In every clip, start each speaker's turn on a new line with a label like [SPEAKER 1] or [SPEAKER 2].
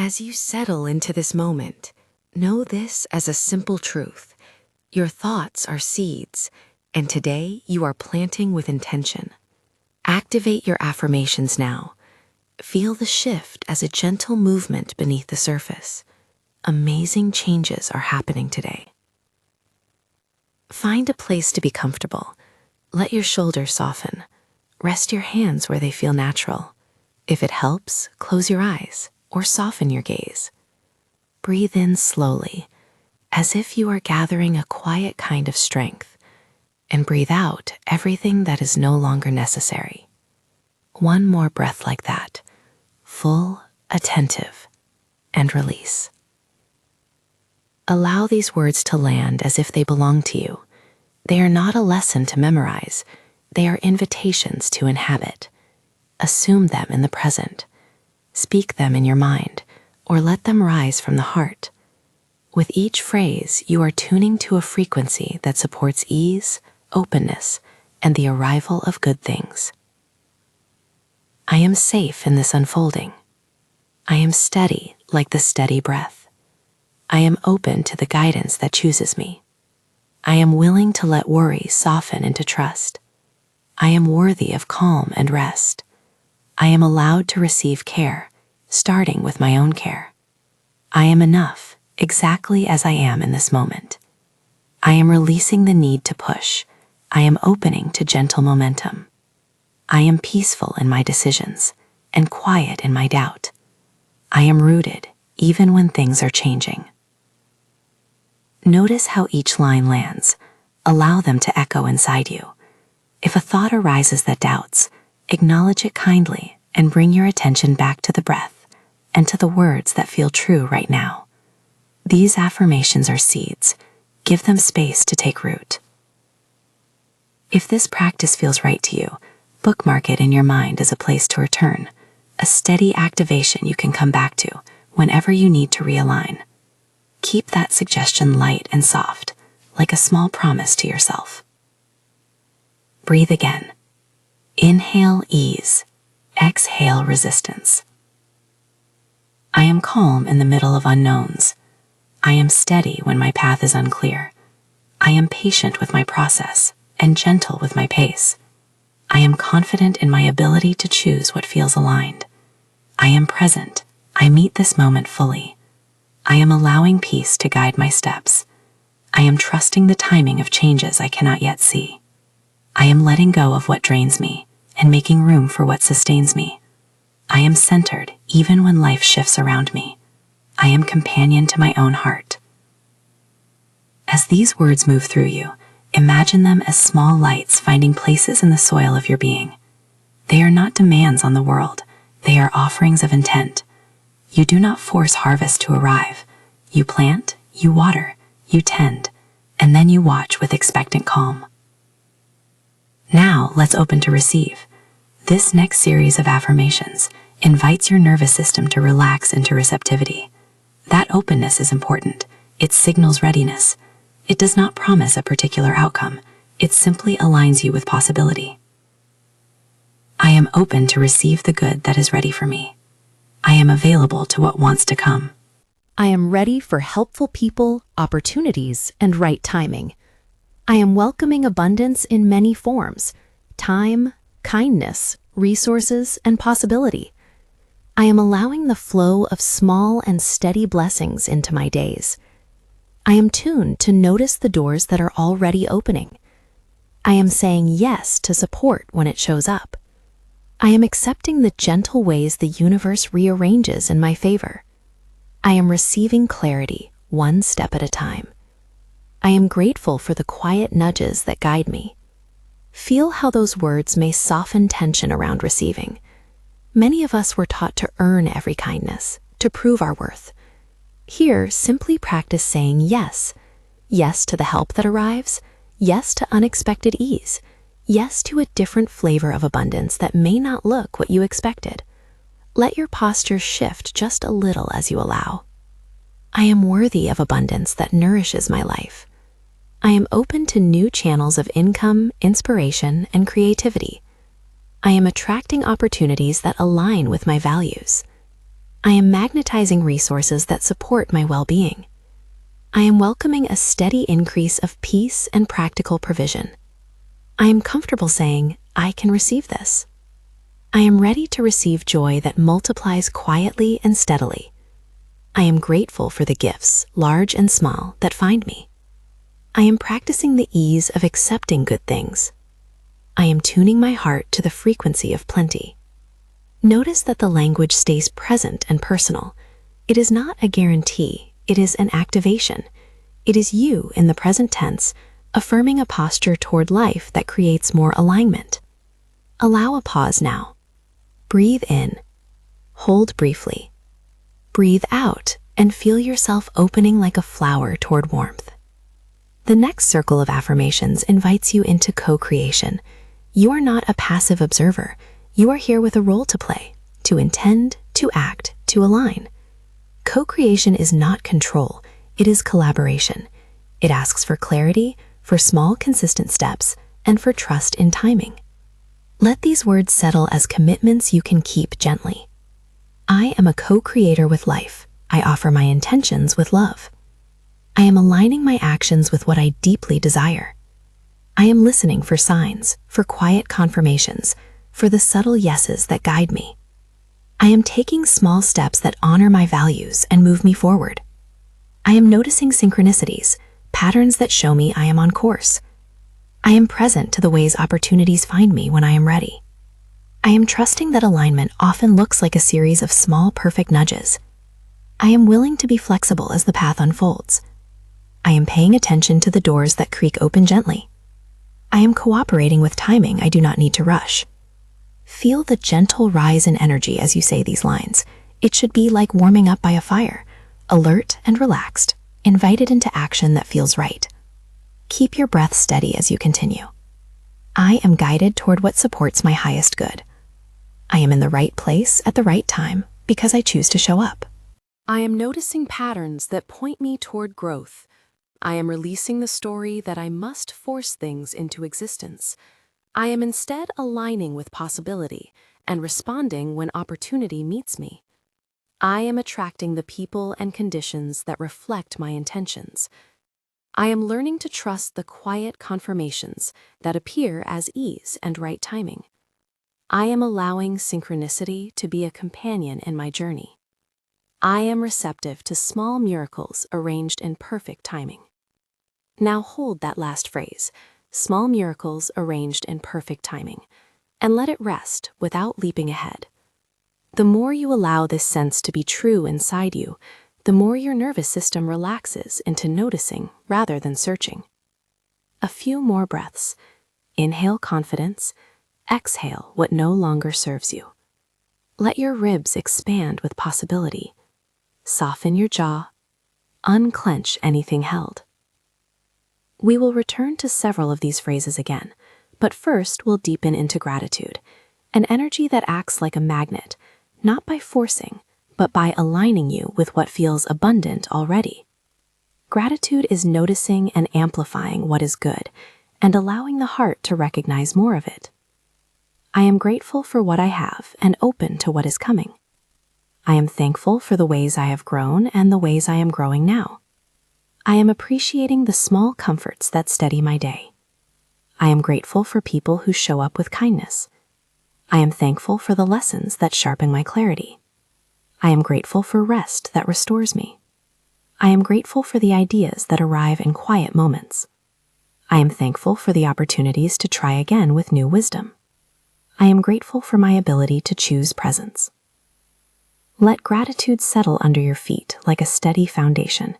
[SPEAKER 1] As you settle into this moment, know this as a simple truth. Your thoughts are seeds, and today you are planting with intention. Activate your affirmations now. Feel the shift as a gentle movement beneath the surface. Amazing changes are happening today. Find a place to be comfortable. Let your shoulders soften. Rest your hands where they feel natural. If it helps, close your eyes or soften your gaze. Breathe in slowly, as if you are gathering a quiet kind of strength, and breathe out everything that is no longer necessary. One more breath like that, full, attentive, and release. Allow these words to land as if they belong to you. They are not a lesson to memorize. They are invitations to inhabit. Assume them in the present. Speak them in your mind, or let them rise from the heart. With each phrase, you are tuning to a frequency that supports ease, openness, and the arrival of good things. I am safe in this unfolding. I am steady like the steady breath. I am open to the guidance that chooses me. I am willing to let worry soften into trust. I am worthy of calm and rest. I am allowed to receive care, starting with my own care. I am enough, exactly as I am in this moment. I am releasing the need to push. I am opening to gentle momentum. I am peaceful in my decisions and quiet in my doubt. I am rooted, even when things are changing. Notice how each line lands. Allow them to echo inside you. If a thought arises that doubts, acknowledge it kindly and bring your attention back to the breath and to the words that feel true right now. These affirmations are seeds. Give them space to take root. If this practice feels right to you, bookmark it in your mind as a place to return, a steady activation you can come back to whenever you need to realign. Keep that suggestion light and soft, like a small promise to yourself. Breathe again. Inhale ease, exhale resistance. I am calm in the middle of unknowns. I am steady when my path is unclear. I am patient with my process and gentle with my pace. I am confident in my ability to choose what feels aligned. I am present. I meet this moment fully. I am allowing peace to guide my steps. I am trusting the timing of changes I cannot yet see. I am letting go of what drains me and making room for what sustains me. I am centered even when life shifts around me. I am companion to my own heart. As these words move through you, imagine them as small lights finding places in the soil of your being. They are not demands on the world. They are offerings of intent. You do not force harvest to arrive. You plant, you water, you tend, and then you watch with expectant calm. Now let's open to receive. This next series of affirmations invites your nervous system to relax into receptivity. That openness is important. It signals readiness. It does not promise a particular outcome. It simply aligns you with possibility. I am open to receive the good that is ready for me. I am available to what wants to come.
[SPEAKER 2] I am ready for helpful people, opportunities, and right timing. I am welcoming abundance in many forms: time, kindness, resources, and possibility. I am allowing the flow of small and steady blessings into my days. I am tuned to notice the doors that are already opening. I am saying yes to support when it shows up. I am accepting the gentle ways the universe rearranges in my favor. I am receiving clarity, one step at a time. I am grateful for the quiet nudges that guide me. Feel how those words may soften tension around receiving. Many of us were taught to earn every kindness, to prove our worth. Here, simply practice saying yes. Yes to the help that arrives. Yes to unexpected ease. Yes to a different flavor of abundance that may not look what you expected. Let your posture shift just a little as you allow. I am worthy of abundance that nourishes my life. I am open to new channels of income, inspiration, and creativity. I am attracting opportunities that align with my values. I am magnetizing resources that support my well-being. I am welcoming a steady increase of peace and practical provision. I am comfortable saying, I can receive this. I am ready to receive joy that multiplies quietly and steadily. I am grateful for the gifts, large and small, that find me. I am practicing the ease of accepting good things. I am tuning my heart to the frequency of plenty. Notice that the language stays present and personal. It is not a guarantee, it is an activation. It is you in the present tense, affirming a posture toward life that creates more alignment. Allow a pause now. Breathe in. Hold briefly. Breathe out and feel yourself opening like a flower toward warmth. The next circle of affirmations invites you into co-creation. You are not a passive observer. You are here with a role to play, to intend, to act, to align. Co-creation is not control, it is collaboration. It asks for clarity, for small, consistent steps, and for trust in timing. Let these words settle as commitments you can keep gently. I am a co-creator with life. I offer my intentions with love. I am aligning my actions with what I deeply desire. I am listening for signs, for quiet confirmations, for the subtle yeses that guide me. I am taking small steps that honor my values and move me forward. I am noticing synchronicities, patterns that show me I am on course. I am present to the ways opportunities find me when I am ready. I am trusting that alignment often looks like a series of small, perfect nudges. I am willing to be flexible as the path unfolds. I am paying attention to the doors that creak open gently. I am cooperating with timing I do not need to rush. Feel the gentle rise in energy as you say these lines. It should be like warming up by a fire, alert and relaxed, invited into action that feels right. Keep your breath steady as you continue. I am guided toward what supports my highest good. I am in the right place at the right time because I choose to show up. I am noticing patterns that point me toward growth. I am releasing the story that I must force things into existence. I am instead aligning with possibility and responding when opportunity meets me. I am attracting the people and conditions that reflect my intentions. I am learning to trust the quiet confirmations that appear as ease and right timing. I am allowing synchronicity to be a companion in my journey. I am receptive to small miracles arranged in perfect timing. Now hold that last phrase, small miracles arranged in perfect timing, and let it rest without leaping ahead. The more you allow this sense to be true inside you, the more your nervous system relaxes into noticing rather than searching. A few more breaths. Inhale confidence, exhale what no longer serves you. Let your ribs expand with possibility. Soften your jaw, unclench anything held. We will return to several of these phrases again, but first we'll deepen into gratitude, an energy that acts like a magnet, not by forcing, but by aligning you with what feels abundant already. Gratitude is noticing and amplifying what is good and allowing the heart to recognize more of it. I am grateful for what I have and open to what is coming. I am thankful for the ways I have grown and the ways I am growing now. I am appreciating the small comforts that steady my day. I am grateful for people who show up with kindness. I am thankful for the lessons that sharpen my clarity. I am grateful for rest that restores me. I am grateful for the ideas that arrive in quiet moments. I am thankful for the opportunities to try again with new wisdom. I am grateful for my ability to choose presence. Let gratitude settle under your feet like a steady foundation.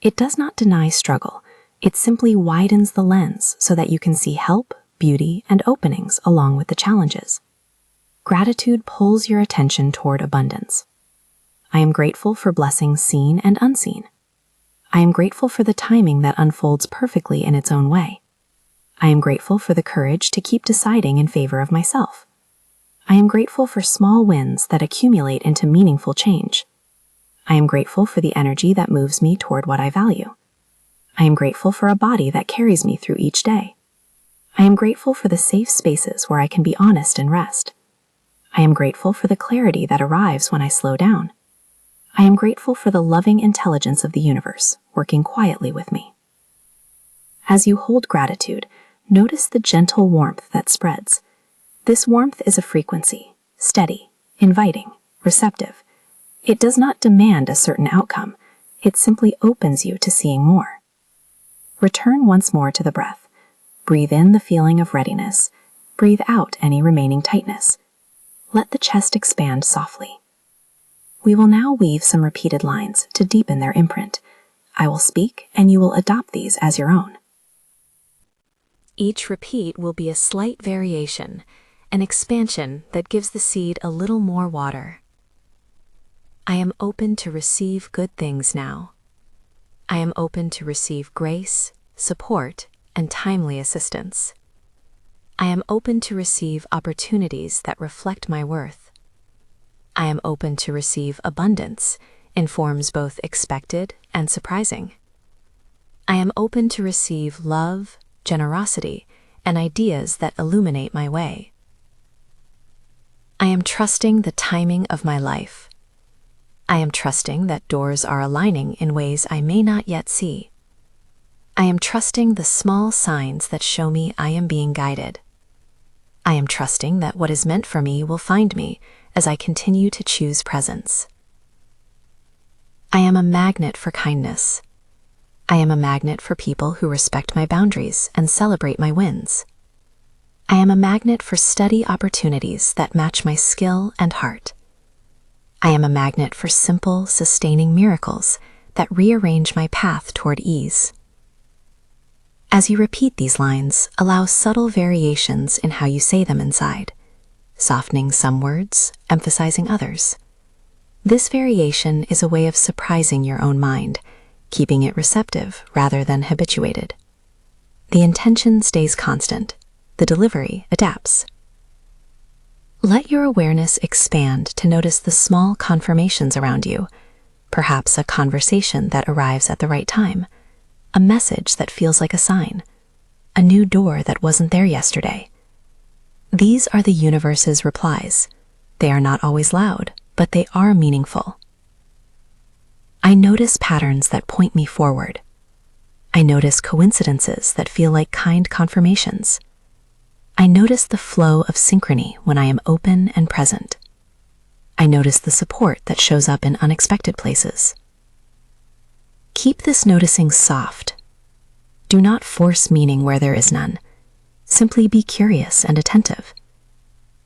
[SPEAKER 2] It does not deny struggle. It simply widens the lens so that you can see help, beauty, and openings along with the challenges. Gratitude pulls your attention toward abundance. I am grateful for blessings seen and unseen. I am grateful for the timing that unfolds perfectly in its own way. I am grateful for the courage to keep deciding in favor of myself. I am grateful for small wins that accumulate into meaningful change. I am grateful for the energy that moves me toward what I value. I am grateful for a body that carries me through each day. I am grateful for the safe spaces where I can be honest and rest. I am grateful for the clarity that arrives when I slow down.
[SPEAKER 1] I am grateful for the loving intelligence of the universe working quietly with me. As you hold gratitude, notice the gentle warmth that spreads. This warmth is a frequency, steady, inviting, receptive. It does not demand a certain outcome. It simply opens you to seeing more. Return once more to the breath. Breathe in the feeling of readiness. Breathe out any remaining tightness. Let the chest expand softly. We will now weave some repeated lines to deepen their imprint. I will speak, and you will adopt these as your own.
[SPEAKER 2] Each repeat will be a slight variation, an expansion that gives the seed a little more water. I am open to receive good things now. I am open to receive grace, support, and timely assistance. I am open to receive opportunities that reflect my worth. I am open to receive abundance in forms both expected and surprising. I am open to receive love, generosity, and ideas that illuminate my way. I am trusting the timing of my life. I am trusting that doors are aligning in ways I may not yet see. I am trusting the small signs that show me I am being guided. I am trusting that what is meant for me will find me as I continue to choose presence. I am a magnet for kindness. I am a magnet for people who respect my boundaries and celebrate my wins. I am a magnet for steady opportunities that match my skill and heart. I am a magnet for simple, sustaining miracles that rearrange my path toward ease. As you repeat these lines, allow subtle variations in how you say them inside, softening some words, emphasizing others. This variation is a way of surprising your own mind, keeping it receptive rather than habituated. The intention stays constant. The delivery adapts. Let your awareness expand to notice the small confirmations around you, perhaps a conversation that arrives at the right time, a message that feels like a sign, a new door that wasn't there yesterday. These are the universe's replies. They are not always loud, but they are meaningful. I notice patterns that point me forward. I notice coincidences that feel like kind confirmations. I notice the flow of synchrony when I am open and present. I notice the support that shows up in unexpected places. Keep this noticing soft. Do not force meaning where there is none. Simply be curious and attentive.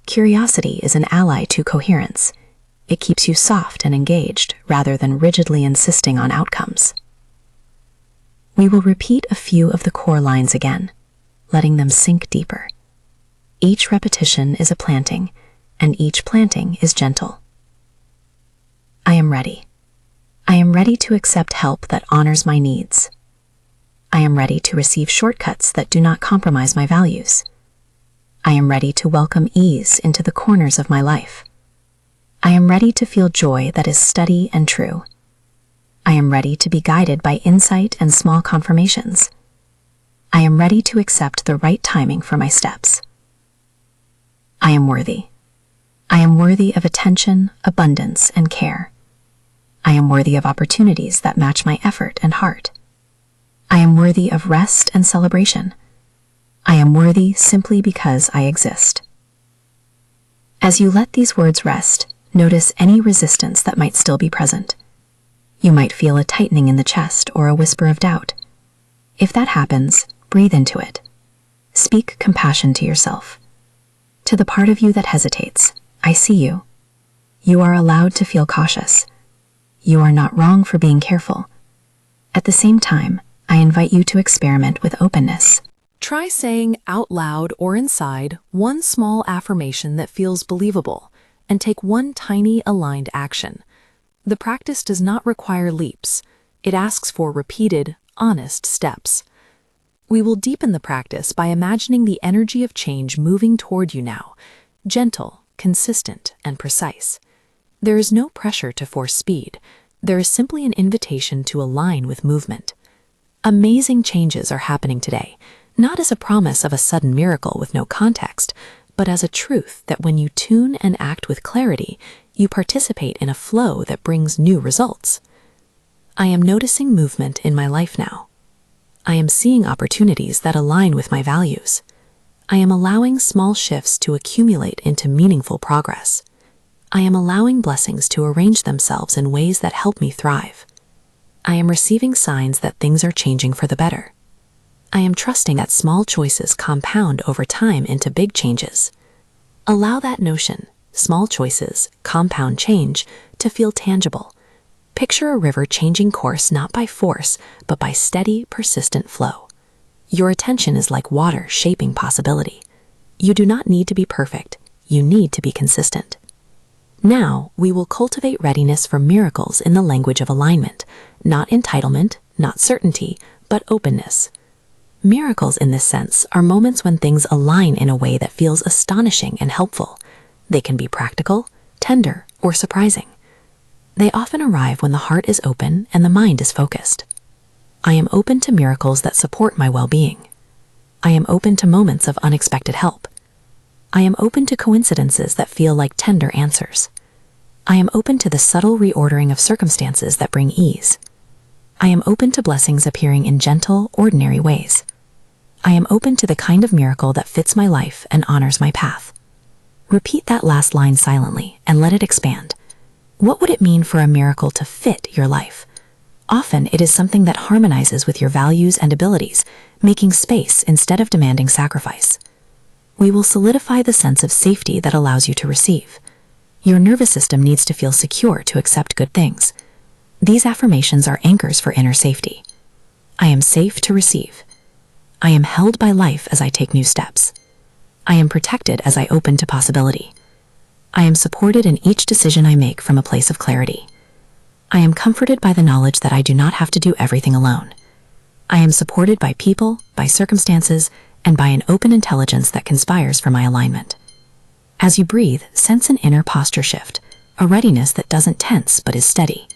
[SPEAKER 2] Curiosity is an ally to coherence. It keeps you soft and engaged rather than rigidly insisting on outcomes. We will repeat a few of the core lines again, letting them sink deeper. Each repetition is a planting, and each planting is gentle. I am ready. I am ready to accept help that honors my needs. I am ready to receive shortcuts that do not compromise my values. I am ready to welcome ease into the corners of my life. I am ready to feel joy that is steady and true. I am ready to be guided by insight and small confirmations. I am ready to accept the right timing for my steps. I am worthy. I am worthy of attention, abundance, and care. I am worthy of opportunities that match my effort and heart. I am worthy of rest and celebration. I am worthy simply because I exist. As you let these words rest, notice any resistance that might still be present. You might feel a tightening in the chest or a whisper of doubt. If that happens, breathe into it. Speak compassion to yourself. To the part of you that hesitates, I see you. You are allowed to feel cautious. You are not wrong for being careful. At the same time, I invite you to experiment with openness. Try saying out loud or inside one small affirmation that feels believable, and take one tiny aligned action. The practice does not require leaps. It asks for repeated, honest steps. We will deepen the practice by imagining the energy of change moving toward you now, gentle, consistent, and precise. There is no pressure to force speed. There is simply an invitation to align with movement. Amazing changes are happening today, not as a promise of a sudden miracle with no context, but as a truth that when you tune and act with clarity, You participate in a flow that brings new results. I am noticing movement in my life now. I am seeing opportunities that align with my values. I am allowing small shifts to accumulate into meaningful progress. I am allowing blessings to arrange themselves in ways that help me thrive. I am receiving signs that things are changing for the better. I am trusting that small choices compound over time into big changes. Allow that notion, small choices, compound change, to feel tangible. Picture a river changing course not by force, but by steady, persistent flow. Your attention is like water shaping possibility. You do not need to be perfect. You need to be consistent. Now, we will cultivate readiness for miracles in the language of alignment, not entitlement, not certainty, but openness. Miracles in this sense are moments when things align in a way that feels astonishing and helpful. They can be practical, tender, or surprising. They often arrive when the heart is open and the mind is focused. I am open to miracles that support my well-being. I am open to moments of unexpected help. I am open to coincidences that feel like tender answers. I am open to the subtle reordering of circumstances that bring ease. I am open to blessings appearing in gentle, ordinary ways. I am open to the kind of miracle that fits my life and honors my path. Repeat that last line silently and let it expand. What would it mean for a miracle to fit your life? Often it is something that harmonizes with your values and abilities, making space instead of demanding sacrifice. We will solidify the sense of safety that allows you to receive. Your nervous system needs to feel secure to accept good things. These affirmations are anchors for inner safety. I am safe to receive. I am held by life as I take new steps. I am protected as I open to possibility. I am supported in each decision I make from a place of clarity. I am comforted by the knowledge that I do not have to do everything alone. I am supported by people, by circumstances, and by an open intelligence that conspires for my alignment. As you breathe, sense an inner posture shift, a readiness that doesn't tense but is steady.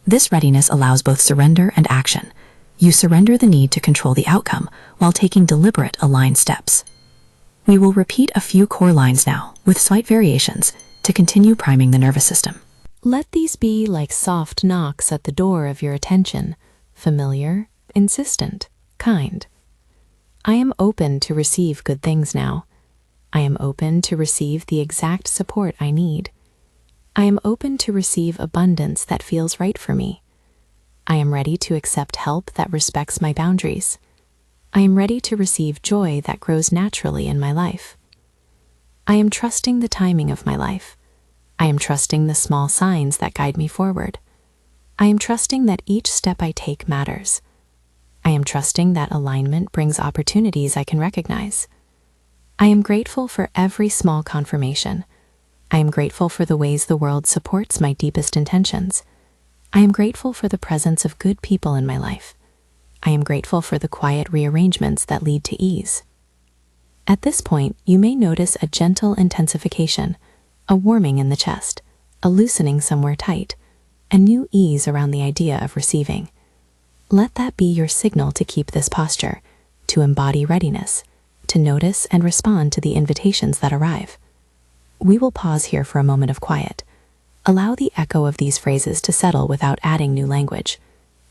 [SPEAKER 2] This readiness allows both surrender and action. You surrender the need to control the outcome while taking deliberate, aligned steps. We will repeat a few core lines now, with slight variations, to continue priming the nervous system.
[SPEAKER 1] Let these be like soft knocks at the door of your attention, familiar, insistent, kind. I am open to receive good things now. I am open to receive the exact support I need. I am open to receive abundance that feels right for me. I am ready to accept help that respects my boundaries. I am ready to receive joy that grows naturally in my life. I am trusting the timing of my life. I am trusting the small signs that guide me forward. I am trusting that each step I take matters. I am trusting that alignment brings opportunities I can recognize. I am grateful for every small confirmation. I am grateful for the ways the world supports my deepest intentions. I am grateful for the presence of good people in my life. I am grateful for the quiet rearrangements that lead to ease. At this point, you may notice a gentle intensification, a warming in the chest, a loosening somewhere tight, a new ease around the idea of receiving. Let that be your signal to keep this posture, to embody readiness, to notice and respond to the invitations that arrive. We will pause here for a moment of quiet. Allow the echo of these phrases to settle without adding new language.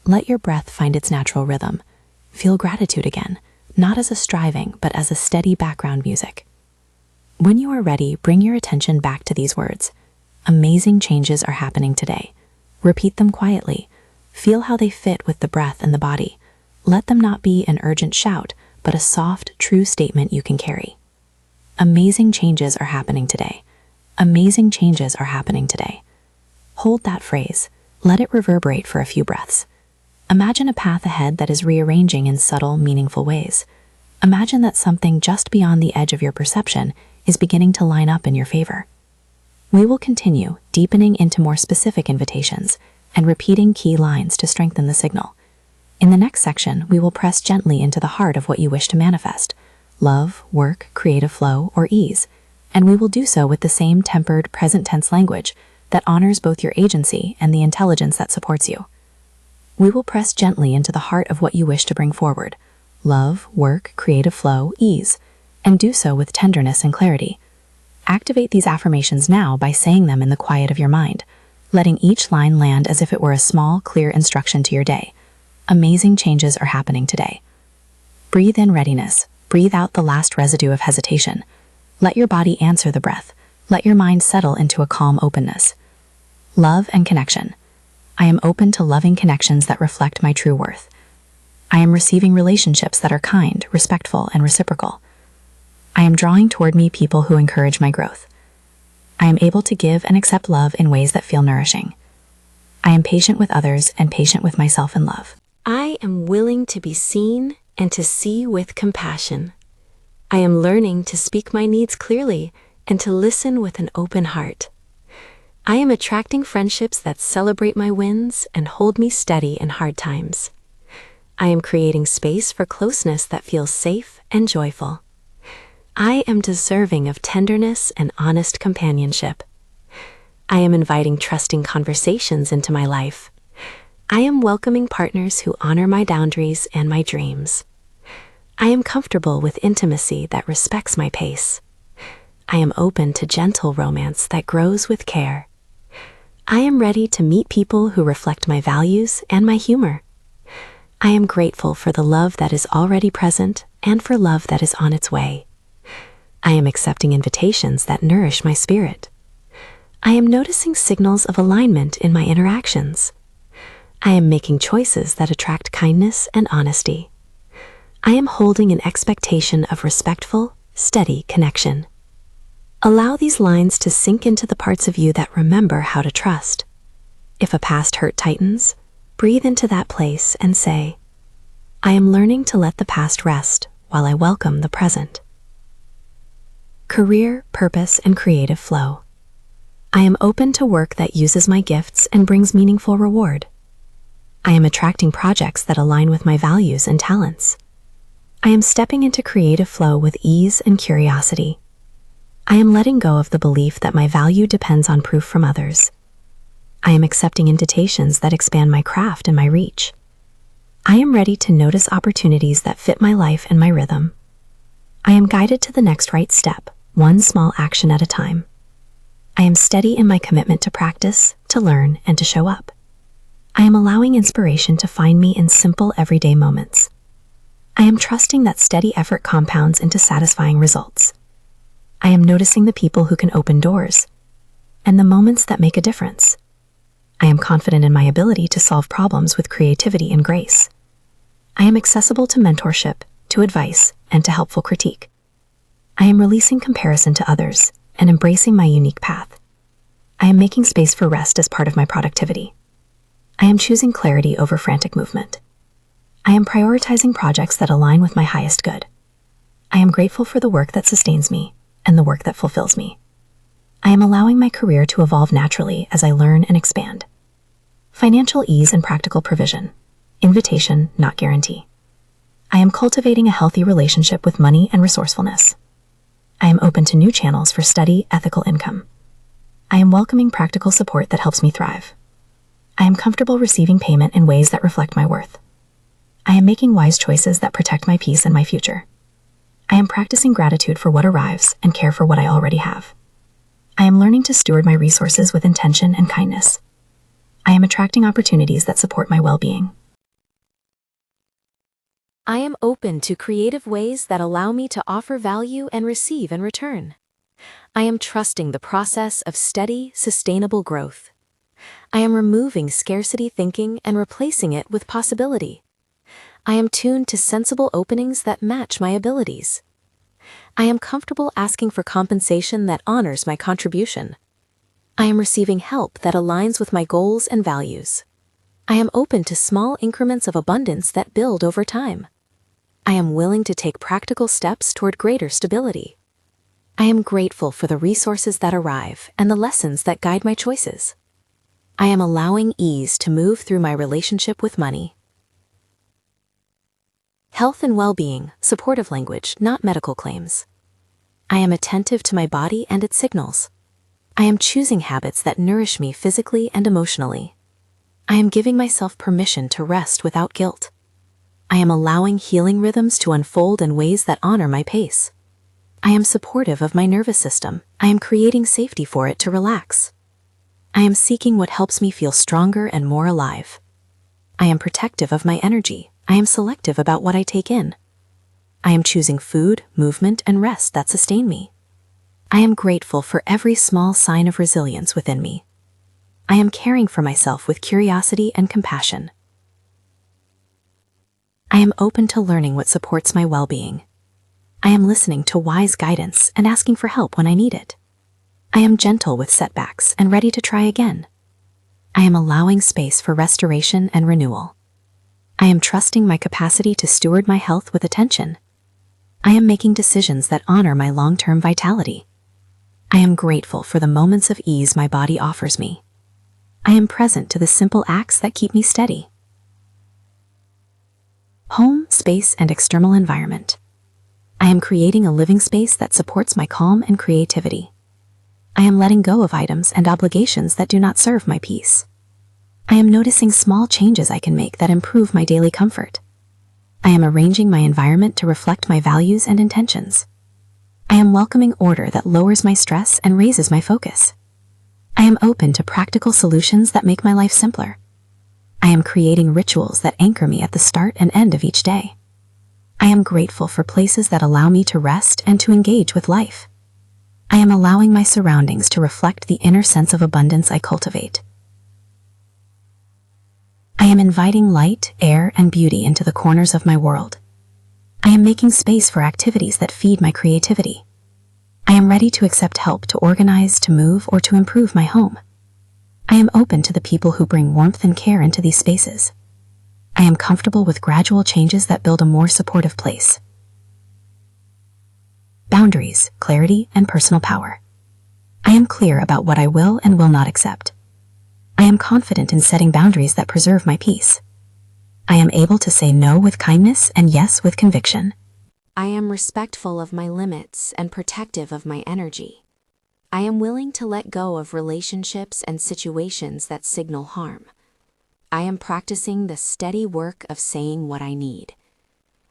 [SPEAKER 1] Let your breath find its natural rhythm. Feel gratitude again, not as a striving, but as a steady background music. When you are ready, bring your attention back to these words. Amazing changes are happening today. Repeat them quietly. Feel how they fit with the breath and the body. Let them not be an urgent shout, but a soft, true statement you can carry. Amazing changes are happening today. Amazing changes are happening today. Hold that phrase. Let it reverberate for a few breaths. Imagine a path ahead that is rearranging in subtle, meaningful ways. Imagine that something just beyond the edge of your perception is beginning to line up in your favor. We will continue, deepening into more specific invitations and repeating key lines to strengthen the signal. In the next section, we will press gently into the heart of what you wish to manifest: love, work, creative flow, or ease. And we will do so with the same tempered, present tense language that honors both your agency and the intelligence that supports you. We will press gently into the heart of what you wish to bring forward: love, work, creative flow, ease, and do so with tenderness and clarity. Activate these affirmations now by saying them in the quiet of your mind, letting each line land as if it were a small, clear instruction to your day. Amazing changes are happening today. Breathe in readiness. Breathe out the last residue of hesitation. Let your body answer the breath. Let your mind settle into a calm openness. Love and connection. I am open to loving connections that reflect my true worth. I am receiving relationships that are kind, respectful, and reciprocal. I am drawing toward me people who encourage my growth. I am able to give and accept love in ways that feel nourishing. I am patient with others and patient with myself in love.
[SPEAKER 2] I am willing to be seen and to see with compassion. I am learning to speak my needs clearly and to listen with an open heart. I am attracting friendships that celebrate my wins and hold me steady in hard times. I am creating space for closeness that feels safe and joyful. I am deserving of tenderness and honest companionship. I am inviting trusting conversations into my life. I am welcoming partners who honor my boundaries and my dreams. I am comfortable with intimacy that respects my pace. I am open to gentle romance that grows with care. I am ready to meet people who reflect my values and my humor. I am grateful for the love that is already present and for love that is on its way. I am accepting invitations that nourish my spirit. I am noticing signals of alignment in my interactions. I am making choices that attract kindness and honesty. I am holding an expectation of respectful, steady connection. Allow these lines to sink into the parts of you that remember how to trust. If a past hurt tightens, breathe into that place and say, I am learning to let the past rest while I welcome the present. Career, purpose, and creative flow. I am open to work that uses my gifts and brings meaningful reward. I am attracting projects that align with my values and talents. I am stepping into creative flow with ease and curiosity. I am letting go of the belief that my value depends on proof from others. I am accepting invitations that expand my craft and my reach. I am ready to notice opportunities that fit my life and my rhythm. I am guided to the next right step, one small action at a time. I am steady in my commitment to practice, to learn, and to show up. I am allowing inspiration to find me in simple, everyday moments. I am trusting that steady effort compounds into satisfying results. I am noticing the people who can open doors and the moments that make a difference. I am confident in my ability to solve problems with creativity and grace. I am accessible to mentorship, to advice, and to helpful critique. I am releasing comparison to others and embracing my unique path. I am making space for rest as part of my productivity. I am choosing clarity over frantic movement. I am prioritizing projects that align with my highest good. I am grateful for the work that sustains me and the work that fulfills me. I am allowing my career to evolve naturally as I learn and expand. Financial ease and practical provision. Invitation, not guarantee. I am cultivating a healthy relationship with money and resourcefulness. I am open to new channels for steady, ethical income. I am welcoming practical support that helps me thrive. I am comfortable receiving payment in ways that reflect my worth. I am making wise choices that protect my peace and my future. I am practicing gratitude for what arrives and care for what I already have. I am learning to steward my resources with intention and kindness. I am attracting opportunities that support my well-being. I am open to creative ways that allow me to offer value and receive in return. I am trusting the process of steady, sustainable growth. I am removing scarcity thinking and replacing it with possibility. I am tuned to sensible openings that match my abilities. I am comfortable asking for compensation that honors my contribution. I am receiving help that aligns with my goals and values. I am open to small increments of abundance that build over time. I am willing to take practical steps toward greater stability. I am grateful for the resources that arrive and the lessons that guide my choices. I am allowing ease to move through my relationship with money. Health and well-being, supportive language, not medical claims. I am attentive to my body and its signals. I am choosing habits that nourish me physically and emotionally. I am giving myself permission to rest without guilt. I am allowing healing rhythms to unfold in ways that honor my pace.
[SPEAKER 1] I am supportive of my nervous system. I am creating safety for it to relax. I am seeking what helps me feel stronger and more alive. I am protective of my energy. I am selective about what I take in. I am choosing food, movement, and rest that sustain me. I am grateful for every small sign of resilience within me. I am caring for myself with curiosity and compassion. I am open to learning what supports my well-being. I am listening to wise guidance and asking for help when I need it. I am gentle with setbacks and ready to try again. I am allowing space for restoration and renewal. I am trusting my capacity to steward my health with attention. I am making decisions that honor my long-term vitality. I am grateful for the moments of ease my body offers me. I am present to the simple acts that keep me steady. Home, space, and external environment. I am creating a living space that supports my calm and creativity. I am letting go of items and obligations that do not serve my peace. I am noticing small changes I can make that improve my daily comfort. I am arranging my environment to reflect my values and intentions. I am welcoming order that lowers my stress and raises my focus. I am open to practical solutions that make my life simpler. I am creating rituals that anchor me at the start and end of each day. I am grateful for places that allow me to rest and to engage with life. I am allowing my surroundings to reflect the inner sense of abundance I cultivate. I am inviting light, air, and beauty into the corners of my world. I am making space for activities that feed my creativity. I am ready to accept help to organize, to move, or to improve my home. I am open to the people who bring warmth and care into these spaces. I am comfortable with gradual changes that build a more supportive place. Boundaries, clarity, and personal power. I am clear about what I will and will not accept. I am confident in setting boundaries that preserve my peace. I am able to say no with kindness and yes with conviction.
[SPEAKER 2] I am respectful of my limits and protective of my energy. I am willing to let go of relationships and situations that signal harm. I am practicing the steady work of saying what I need.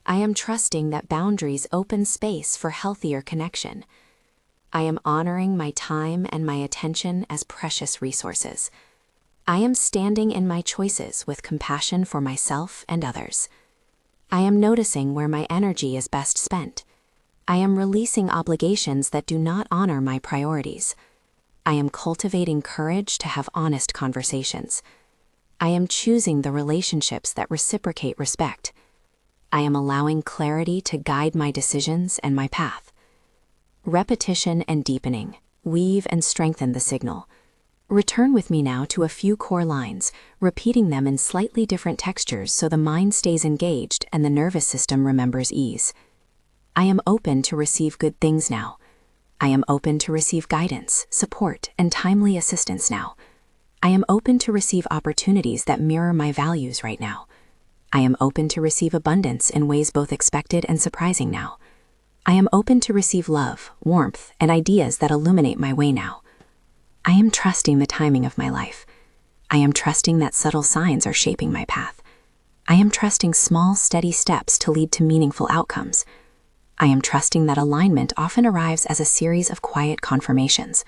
[SPEAKER 2] I am trusting that boundaries open space for healthier connection. I am honoring my time and my attention as precious resources. I am standing in my choices with compassion for myself and others. I am noticing where my energy is best spent. I am releasing obligations that do not honor my priorities. I am cultivating courage to have honest conversations. I am choosing the relationships that reciprocate respect. I am allowing clarity to guide my decisions and my path. Repetition and deepening. Weave and strengthen the signal. Return with me now to a few core lines, repeating them in slightly different textures so the mind stays engaged and the nervous system remembers ease. I am open to receive good things now. I am open to receive guidance, support, and timely assistance now. I am open to receive opportunities that mirror my values right now. I am open to receive abundance in ways both expected and surprising now. I am open to receive love, warmth, and ideas that illuminate my way now. I am trusting the timing of my life. I am trusting that subtle signs are shaping my path. I am trusting small, steady steps to lead to meaningful outcomes. I am trusting that alignment often arrives as a series of quiet confirmations.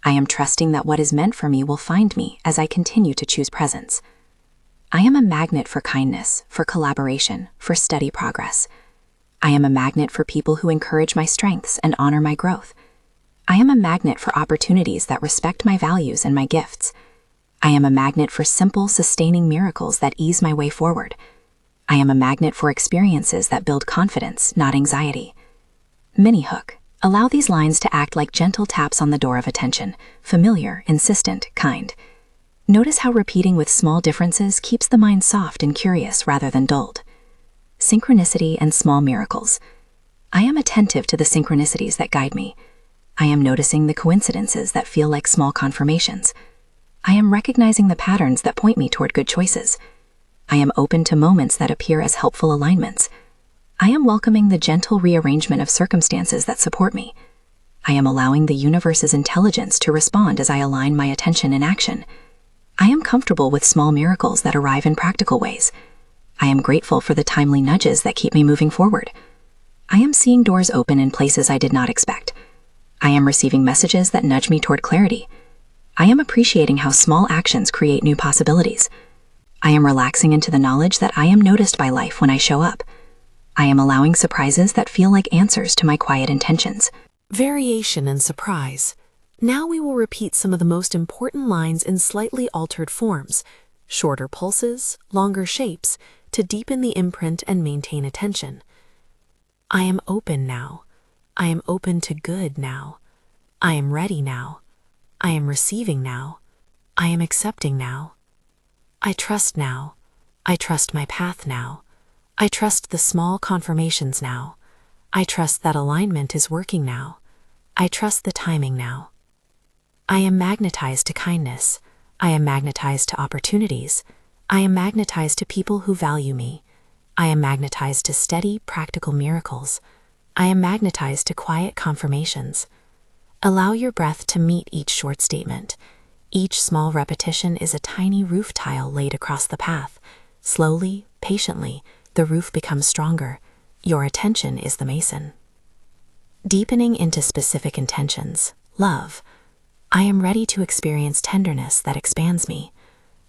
[SPEAKER 2] I am trusting that what is meant for me will find me as I continue to choose presence. I am a magnet for kindness, for collaboration, for steady progress. I am a magnet for people who encourage my strengths and honor my growth. I am a magnet for opportunities that respect my values and my gifts. I am a magnet for simple, sustaining miracles that ease my way forward. I am a magnet for experiences that build confidence, not anxiety. Mini hook. Allow these lines to act like gentle taps on the door of attention, familiar, insistent, kind. Notice how repeating with small differences keeps the mind soft and curious rather than dulled. Synchronicity and small miracles. I am attentive to the synchronicities that guide me. I am noticing the coincidences that feel like small confirmations. I am recognizing the patterns that point me toward good choices. I am open to moments that appear as helpful alignments. I am welcoming the gentle rearrangement of circumstances that support me. I am allowing the universe's intelligence to respond as I align my attention and action. I am comfortable with small miracles that arrive in practical ways. I am grateful for the timely nudges that keep me moving forward.
[SPEAKER 1] I am seeing doors open in places I did not expect. I am receiving messages that nudge me toward clarity. I am appreciating how small actions create new possibilities. I am relaxing into the knowledge that I am noticed by life when I show up. I am allowing surprises that feel like answers to my quiet intentions.
[SPEAKER 2] Variation and surprise. Now we will repeat some of the most important lines in slightly altered forms, shorter pulses, longer shapes, to deepen the imprint and maintain attention. I am open now. I am open to good now. I am ready now. I am receiving now. I am accepting now. I trust now. I trust my path now. I trust the small confirmations now. I trust that alignment is working now. I trust the timing now. I am magnetized to kindness. I am magnetized to opportunities. I am magnetized to people who value me. I am magnetized to steady, practical miracles. I am magnetized to quiet confirmations. Allow your breath to meet each short statement. Each small repetition is a tiny roof tile laid across the path. Slowly, patiently, the roof becomes stronger. Your attention is the mason. Deepening into specific intentions. Love. I am ready to experience tenderness that expands me.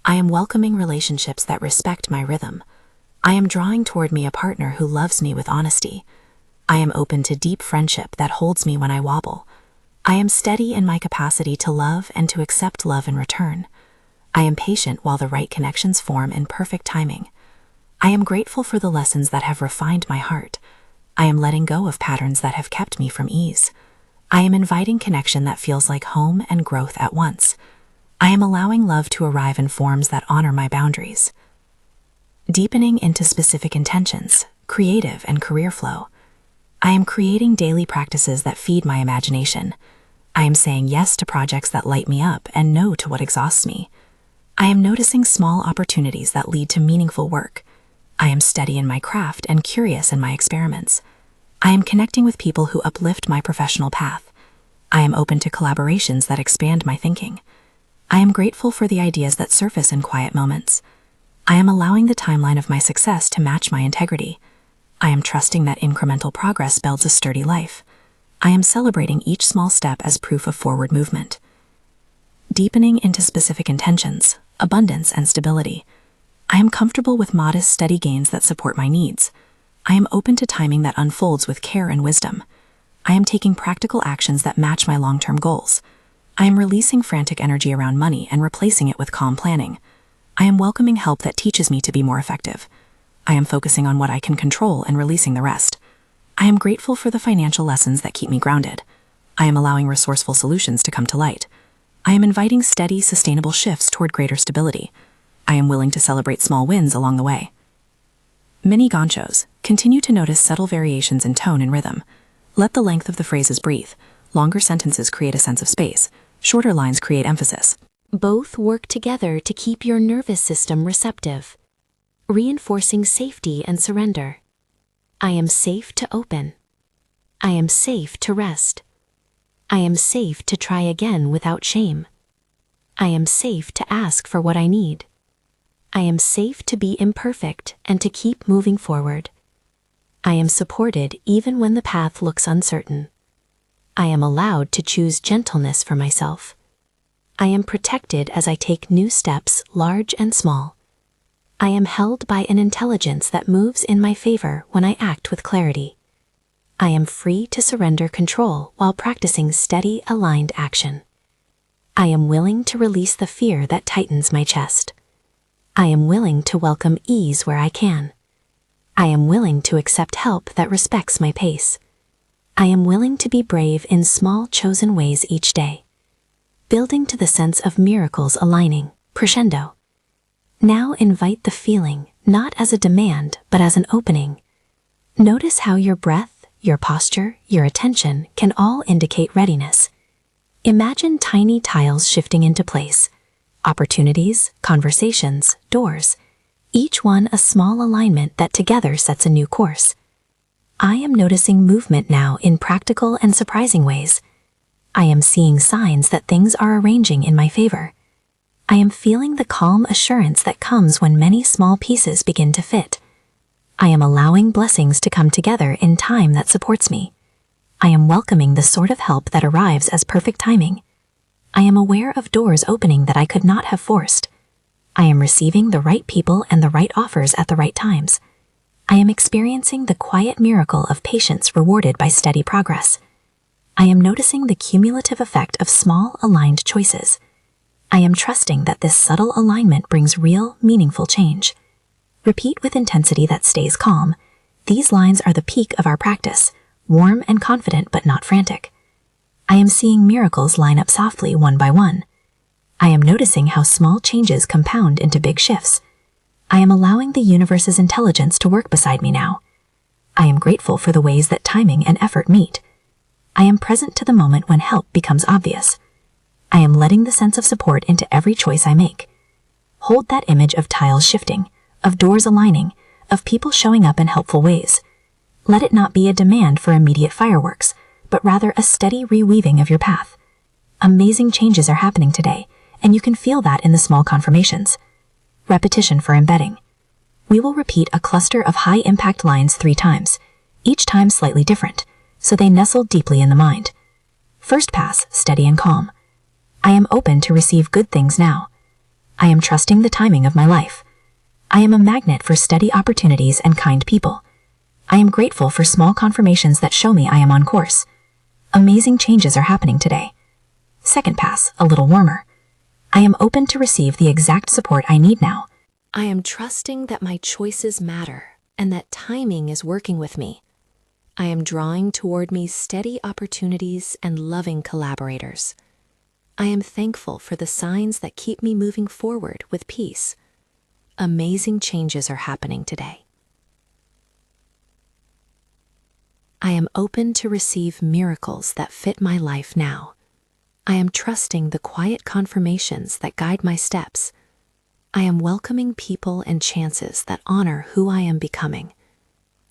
[SPEAKER 2] I am welcoming relationships that respect my rhythm. I am drawing toward me a partner who loves me with honesty. I am open to deep friendship that holds me when I wobble. I am steady in my capacity to love and to accept love in return. I am patient while the right connections form in perfect timing. I am grateful for the lessons that have refined my heart. I am letting go of patterns that have kept me from ease. I am inviting connection that feels like home and growth at once. I am allowing love to arrive in forms that honor my boundaries. Deepening into specific intentions, creative and career flow. I am creating daily practices that feed my imagination. I am saying yes to projects that light me up and no to what exhausts me. I am noticing small opportunities that lead to meaningful work. I am steady in my craft and curious in my experiments. I am connecting with people who uplift my professional path. I am open to collaborations that expand my thinking. I am grateful for the ideas that surface in quiet moments. I am allowing the timeline of my success to match my integrity. I am trusting that incremental progress builds a sturdy life. I am celebrating each small step as proof of forward movement. Deepening into specific intentions, abundance and stability. I am comfortable with modest, steady gains that support my needs. I am open to timing that unfolds with care and wisdom. I am taking practical actions that match my long-term goals. I am releasing frantic energy around money and replacing it with calm planning. I am welcoming help that teaches me to be more effective. I am focusing on what I can control and releasing the rest. I am grateful for the financial lessons that keep me grounded. I am allowing resourceful solutions to come to light. I am inviting steady, sustainable shifts toward greater stability. I am willing to celebrate small wins along the way. Mini ganchos. Continue to notice subtle variations in tone and rhythm. Let the length of the phrases breathe. Longer sentences create a sense of space. Shorter lines create emphasis. Both work together to keep your nervous system receptive, reinforcing safety and surrender. I am safe to open. I am safe to rest. I am safe to try again without shame. I am safe to ask for what I need. I am safe to be imperfect and to keep moving forward. I am supported even when the path looks uncertain. I am allowed to choose gentleness for myself. I am protected as I take new steps, large and small. I am held by an intelligence that moves in my favor when I act with clarity. I am free to surrender control while practicing steady, aligned action. I am willing to release the fear that tightens my chest. I am willing to welcome ease where I can. I am willing to accept help that respects my pace. I am willing to be brave in small, chosen ways each day. Building to the sense of miracles aligning, crescendo. Now invite the feeling, not as a demand, but as an opening. Notice how your breath, your posture, your attention can all indicate readiness. Imagine tiny tiles shifting into place. Opportunities, conversations, doors. Each one a small alignment that together sets a new course. I am noticing movement now in practical and surprising ways. I am seeing signs that things are arranging in my favor. I am feeling the calm assurance that comes when many small pieces begin to fit.
[SPEAKER 1] I am allowing blessings to come together in time that supports me. I am welcoming the sort of help that arrives as perfect timing. I am aware of doors opening that I could not have forced. I am receiving the right people and the right offers at the right times. I am experiencing the quiet miracle of patience rewarded by steady progress. I am noticing the cumulative effect of small, aligned choices. I am trusting that this subtle alignment brings real, meaningful change. Repeat with intensity that stays calm. These lines are the peak of our practice, warm and confident but not frantic. I am seeing miracles line up softly one by one. I am noticing how small changes compound into big shifts. I am allowing the universe's intelligence to work beside me now. I am grateful for the ways that timing and effort meet. I am present to the moment when help becomes obvious. I am letting the sense of support into every choice I make. Hold that image of tiles shifting, of doors aligning, of people showing up in helpful ways. Let it not be a demand for immediate fireworks, but rather a steady reweaving of your path. Amazing changes are happening today, and you can feel that in the small confirmations. Repetition for embedding. We will repeat a cluster of high-impact lines 3 times, each time slightly different, so they nestle deeply in the mind. First pass, steady and calm. I am open to receive good things now. I am trusting the timing of my life. I am a magnet for steady opportunities and kind people. I am grateful for small confirmations that show me I am on course. Amazing changes are happening today. Second pass, a little warmer. I am open to receive the exact support I need now.
[SPEAKER 2] I am trusting that my choices matter and that timing is working with me. I am drawing toward me steady opportunities and loving collaborators. I am thankful for the signs that keep me moving forward with peace. Amazing changes are happening today. I am open to receive miracles that fit my life now. I am trusting the quiet confirmations that guide my steps. I am welcoming people and chances that honor who I am becoming.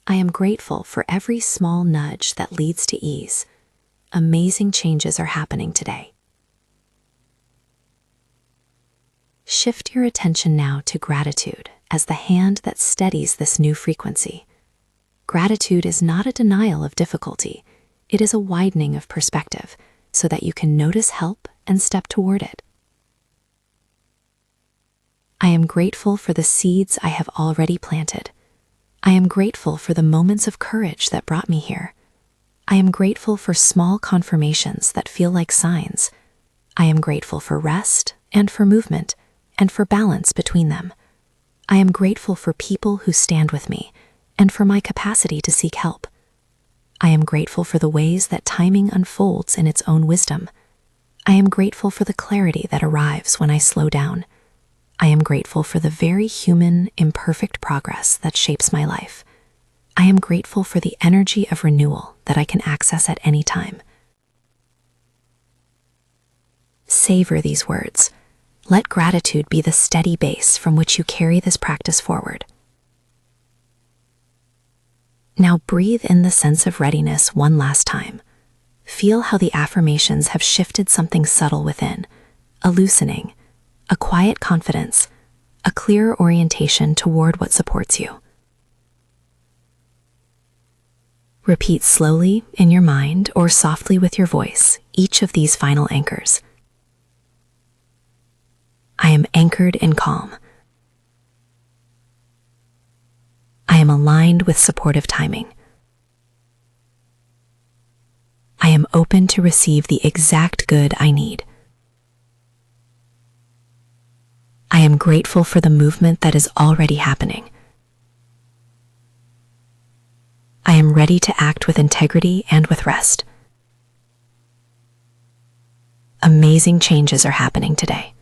[SPEAKER 2] I am grateful for every small nudge that leads to ease. Amazing changes are happening today. Shift your attention now to gratitude as the hand that steadies this new frequency. Gratitude is not a denial of difficulty. It is a widening of perspective so that you can notice help and step toward it. I am grateful for the seeds I have already planted. I am grateful for the moments of courage that brought me here. I am grateful for small confirmations that feel like signs. I am grateful for rest and for movement and for balance between them. I am grateful for people who stand with me and for my capacity to seek help. I am grateful for the ways that timing unfolds in its own wisdom. I am grateful for the clarity that arrives when I slow down. I am grateful for the very human, imperfect progress that shapes my life. I am grateful for the energy of renewal that I can access at any time. Savor these words. Let gratitude be the steady base from which you carry this practice forward. Now breathe in the sense of readiness one last time. Feel how the affirmations have shifted something subtle within, a loosening, a quiet confidence, a clear orientation toward what supports you. Repeat slowly in your mind or softly with your voice each of these final anchors. I am anchored in calm. I am aligned with supportive timing. I am open to receive the exact good I need. I am grateful for the movement that is already happening. I am ready to act with integrity and with rest. Amazing changes are happening today.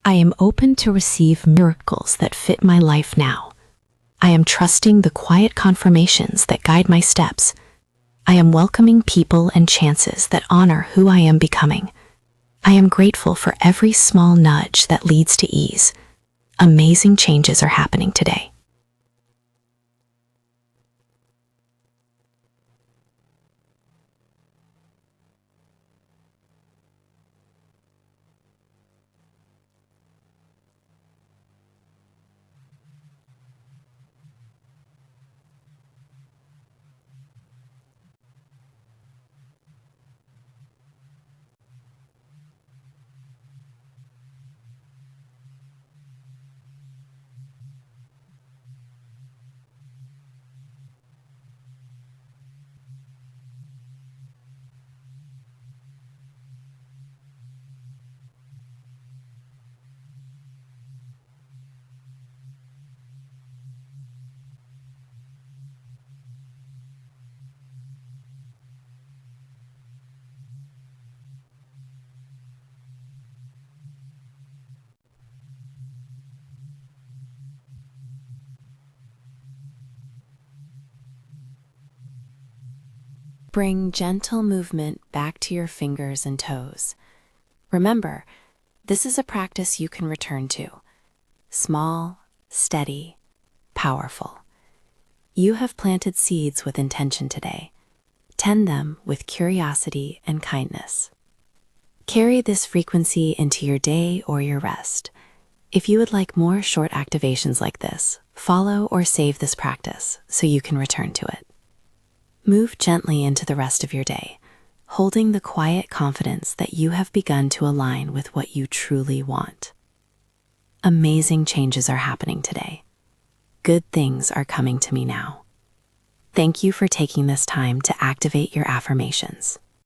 [SPEAKER 2] I am open to receive miracles that fit my life now. I am trusting the quiet confirmations that guide my steps. I am welcoming people and chances that honor who I am becoming. I am grateful for every small nudge that leads to ease. Amazing changes are happening today.
[SPEAKER 1] Bring gentle movement back to your fingers and toes. Remember, this is a practice you can return to. Small, steady, powerful. You have planted seeds with intention today. Tend them with curiosity and kindness. Carry this frequency into your day or your rest. If you would like more short activations like this, follow or save this practice so you can return to it. Move gently into the rest of your day, holding the quiet confidence that you have begun to align with what you truly want. Amazing changes are happening today. Good things are coming to me now. Thank you for taking this time to activate your affirmations.